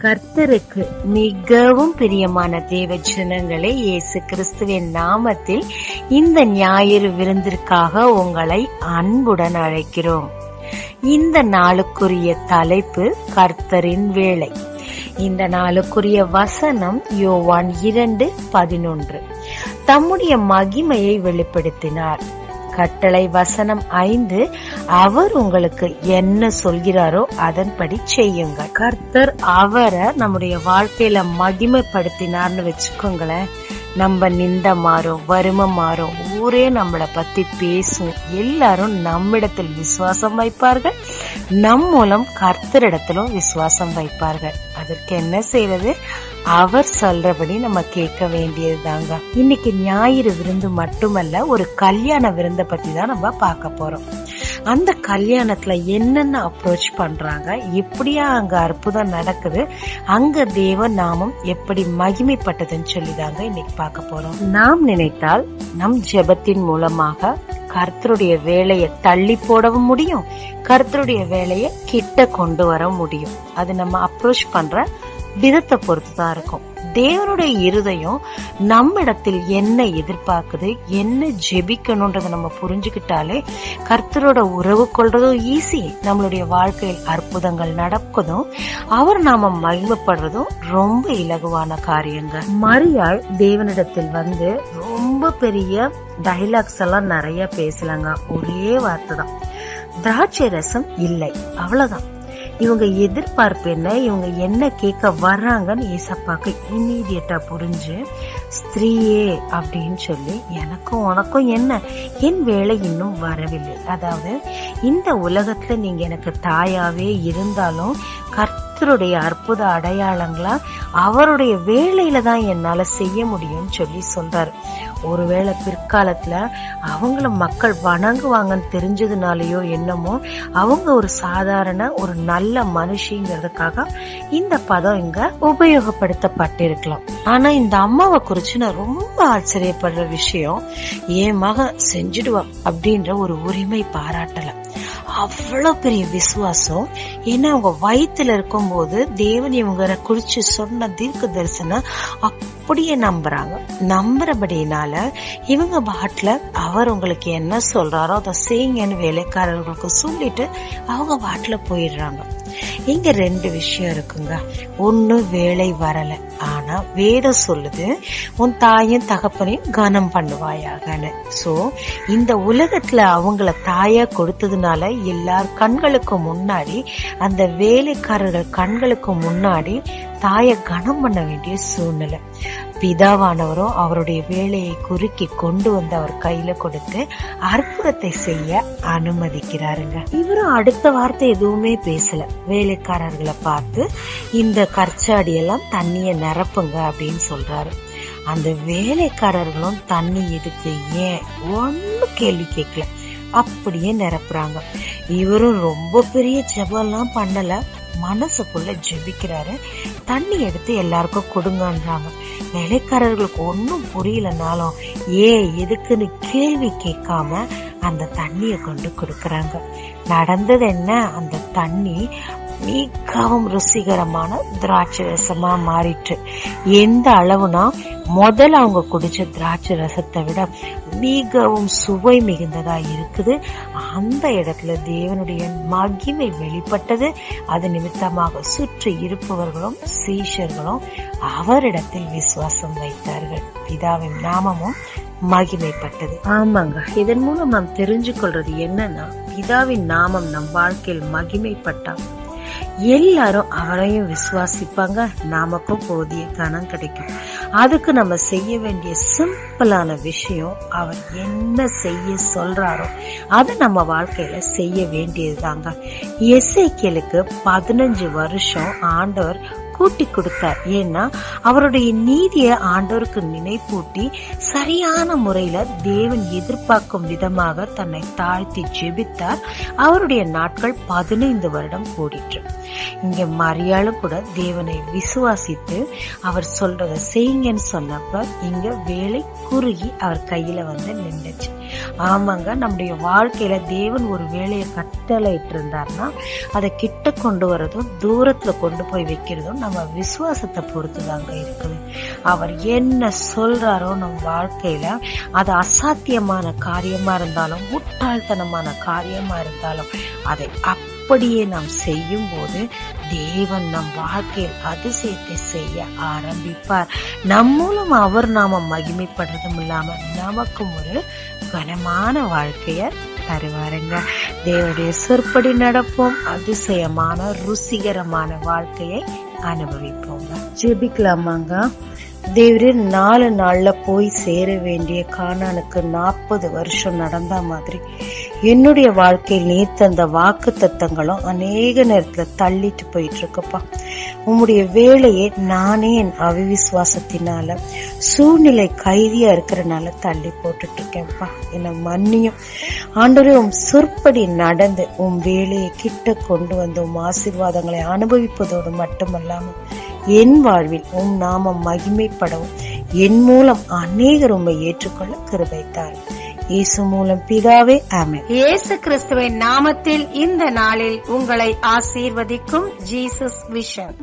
கர்த்தருக்கு மிகவும் பிரியமான தேவ ஜனங்களே, இயேசு கிறிஸ்துவின் நாமத்தில் இந்த ஞாயிறு விருந்திற்காக உங்களை அன்புடன் அழைக்கிறோம். இந்த நாளுக்குரிய தலைப்பு கர்த்தரின் வேலை. இந்த நாளுக்குரிய வசனம் யோவான் 2:11. தம்முடைய மகிமையை வெளிப்படுத்தினார். கட்டளை வசனம் 5, அவர் உங்களுக்கு என்ன சொல்கிறாரோ அதன்படி செய்யுங்க. கர்த்தர் அவரை நம்முடைய வாழ்க்கையில மகிமைப்படுத்தினார்னு வச்சுக்கோங்களேன், நம்ம நிந்த மாறும், வறுமை மாறும், ஊரே நம்மளை பத்தி பேசும், எல்லாரும் நம்மிடத்தில் விசுவாசம் வைப்பார்கள், நம் மூலம் கர்த்தரிடத்திலும் விசுவாசம் வைப்பார்கள். அதற்கு என்ன செய்வது? அவர் சொல்றபடி நம்ம கேட்க வேண்டியதுதாங்க. இன்னைக்கு ஞாயிறு விருந்து மட்டுமல்ல, ஒரு கல்யாண விருந்தை பத்தி தான் நம்ம பார்க்க போறோம். அந்த கல்யாணத்துல என்னென்ன அப்ரோச் பண்றாங்க, எப்படியா அங்க அற்புதம் நடக்குது, அங்க தேவ நாமம் எப்படி மகிமைப்பட்டதுன்னு சொல்லிதாங்க இன்னைக்கு பார்க்க போறோம். நாம் நினைத்தால் நம் ஜெபத்தின் மூலமாக கர்த்தருடைய வேலையை தள்ளி போடவும் முடியும், கர்த்தருடைய வேலையை கிட்ட கொண்டு வர முடியும். அது நம்ம அப்ரோச் பண்ற விதத்தை பொறுத்துதான் இருக்கும். தேவனுடைய இருதயம் நம்மிடத்தில் என்ன எதிர்பார்க்குது, என்ன ஜெபிக்கணும்ன்றத நம்ம புரிஞ்சுக்கிட்டாலே கர்த்தரோட உறவு கொள்றதும் ஈஸி, நம்மளுடைய வாழ்க்கையில் அற்புதங்கள் நடக்குதும் அவர் நாம மகிமைப்படுறதும் ரொம்ப இலகுவான காரியங்க. மரியாள் தேவனிடத்தில் வந்து ரொம்ப பெரிய டைலாக்ஸ் எல்லாம் நிறைய பேசலாங்க. ஒரே வார்த்தை தான், திராட்சை ரசம் இல்லை, அவ்வளவுதான். இவங்க எதிர்பார்ப்பு என்ன, இவங்க என்ன கேட்க வர்றாங்கன்னு ஏசப்பாக்கு இம்மீடியட்டா புரிஞ்சு, ஸ்திரீயே அப்படின்னு சொல்லி, எனக்கும் உனக்கும் என்ன, என் வேலை இன்னும் வரவில்லை. அதாவது இந்த உலகத்துல நீங்க எனக்கு தாயாவே இருந்தாலும் கர்த்தருடைய அற்புத அடையாளங்களா அவருடைய வேலையில தான் என்னால செய்ய முடியும்னு சொல்லி சொல்றாரு. ஒருவேளை பிற்காலத்துல அவங்கள மக்கள் வணங்குவாங்கன்னு தெரிஞ்சதுனாலயோ என்னமோ அவங்க ஒரு சாதாரண ஒரு நல்ல மனுஷங்கிறதுக்காக இந்த பதம் இங்க உபயோகப்படுத்தப்பட்டிருக்கலாம். ஆனா இந்த அம்மாவை குறிச்சு நான் ரொம்ப ஆச்சரியப்படுற விஷயம், என் மகன் செஞ்சிடுவா அப்படின்ற ஒரு உரிமை பாராட்டல. அவ்வளவு பெரிய விசுவாசம். ஏன்னா அவங்க வயிற்றுல இருக்கும் போது தேவன் இவங்க குறிச்சு சொன்ன தீர்க்க தரிசனம் அப்படியே நம்புறாங்க. நம்புறபடினால இவங்க பாட்டுல அவர் உங்களுக்கு என்ன சொல்றாரோ அதை செய்யுங்கன்னு வேலைக்காரர்களுக்கு சொல்லிட்டு அவங்க பாட்டுல போயிடுறாங்க. இங்க 2 விஷயம் இருக்குங்க. ஒண்ணு, வேலை வரல, ஆனா வேதம் சொல்லுது உன் தாயும் தகப்பனையும் கனம் பண்ணுவாயாகன்னு. சோ இந்த உலகத்துல அவங்கள தாயா கொடுத்ததுனால எல்லார் கண்களுக்கு முன்னாடி, அந்த வேலைக்காரர்கள் கண்களுக்கு முன்னாடி தாயை கனம் பண்ண வேண்டிய சூழ்நிலை. பிதாவானவரும் அவருடைய வேலையை குறுக்கி கொண்டு வந்து அவர் கையில கொடுத்து அற்புதத்தை செய்ய அனுமதிக்கிறாருங்க. இவரும் அடுத்த வார்த்தை எதுவுமே பேசல. வேலைக்காரர்களை பார்த்து இந்த கற்சாடி எல்லாம் தண்ணிய நிரப்புங்க அப்படின்னு சொல்றாரு. அந்த வேலைக்காரர்களும் தண்ணி எதுக்கு, ஏன், ஒன்னும் கேள்வி கேட்கல, அப்படியே நிரப்புறாங்க. இவரும் ரொம்ப பெரிய ஜெபம்லாம் பண்ணல, மனசுக்குள்ள ஜெபிக்கிறாரு. தண்ணி எடுத்து எல்லாருக்கும் கொடுங்கன்றாங்க. வேலைக்காரர்களுக்கு ஒன்னும் புரியலனாலும் எதுக்குன்னு கேள்வி கேட்காம அந்த தண்ணிய கொண்டு கொடுக்கறாங்க. நடந்தது என்ன, அந்த தண்ணி மிகவும் ருசிகரமான திராட்சை ரசமா மாறிட்டு, எந்த அளவுனா முதல்ல அவங்க குடிச்ச திராட்சை ரசத்தை விட மிகவும் சுவை மிகுந்ததா இருக்குது. அந்த இடத்துல தேவனுடைய மகிமை வெளிப்பட்டது. அது நிமித்தமாக சுற்றி இருப்பவர்களும் சீஷர்களும் அவரிடத்தில் விசுவாசம் வைத்தார்கள். பிதாவின் நாமமும் மகிமைப்பட்டது. ஆமாங்க, இதன் மூலம் நாம் தெரிஞ்சு கொள்றது என்னன்னா, பிதாவின் நாமம் நம் வாழ்க்கையில் மகிமைப்பட்டா எல்லாரும் அவரையும் விசுவாசிப்பாங்க, நமக்கும் போதிய கனம் கிடைக்கும். அதுக்கு நம்ம செய்ய வேண்டிய சிம்பிளான விஷயம், அவர் என்ன செய்ய சொல்றாரோ அதை நம்ம வாழ்க்கையில செய்ய வேண்டியதுதாங்க. எசேக்கியேலுக்கு 15 வருஷம் ஆண்டவர் கூட்டி கொடுத்தார். ஏன்னா அவருடைய நீதியை ஆண்டவருக்கு நினைப்பூட்டி சரியான முறையில தேவன் எதிர்பார்க்கும் விதமாக தன்னை தாழ்த்தி ஜெபித்தார். அவருடைய நாட்கள் 15 வருடம் கூடிற்று. இங்க மரியாளும் கூட தேவனை விசுவாசித்து அவர் சொல்றத செய்யுங்கன்னு சொன்னப்ப இங்க வேலை குறுகி அவர் கையில வந்து நின்றுச்சு. ஆமாங்க, நம்முடைய வாழ்க்கையில தேவன் ஒரு வேலையை கட்டளையிட்டு இருந்தார்னா அதை கிட்ட கொண்டு வரதும் தூரத்துல கொண்டு போய் வைக்கிறதும் நம்ம விசுவாசத்தை பொறுத்துதாங்க இருக்குது. அவர் என்ன சொல்றாரோ நம் வாழ்க்கையில அது அசாத்தியமான காரியமா இருந்தாலும் முட்டாள்தனமான காரியமா இருந்தாலும் அதை அப்படியே நாம் செய்யும் போது தேவன் நம் வாழ்க்கையில் அதிசயத்தை செய்ய ஆரம்பிப்பார். நம் மூலம் அவர் நாம மகிமைப்படுறதும் இல்லாம நமக்கும் ஒரு கனமான வாழ்க்கைய தருவாருங்க. தேவனுடைய சொற்படி நடப்போம், அதிசயமான ருசிகரமான வாழ்க்கையை அனுபவிப்போங்க. ஜெபிக்கலாமாங்க. தேவரே, 4 நாள்ல போய் சேர வேண்டிய கானானுக்கு 40 வருஷம் நடந்த மாதிரி என்னுடைய வாழ்க்கையில் நீர் தந்த வாக்கு தத்தங்களும் அநேக நேரத்துல தள்ளிட்டு போயிட்டு இருக்குப்பா. உம்முடைய வேலையை நானே என் அவிவிசுவாசத்தினால சூழ்நிலை கைதியா இருக்கிறனால தள்ளி போட்டுட்டு இருக்கேன்ப்பா. என்ன மன்னியும் ஆண்டவரே. உம் சொற்படி நடந்து உம் வேலையை கிட்ட கொண்டு வந்து உம் ஆசீர்வாதங்களை அனுபவிப்பதோடு மட்டுமல்லாம என் வாழ்வில் உம் நாமம் மகிமைப்படவும் என் மூலம் அநேகர் உம்மை ஏற்றுக்கொள்ள கிருபை தாரும். இயேசு மூலம் பிதாவே, ஆமென். இயேசு கிறிஸ்துவின் நாமத்தில் இந்த நாளில் உங்களை ஆசீர்வதிக்கும் ஜீசஸ் விஷன்.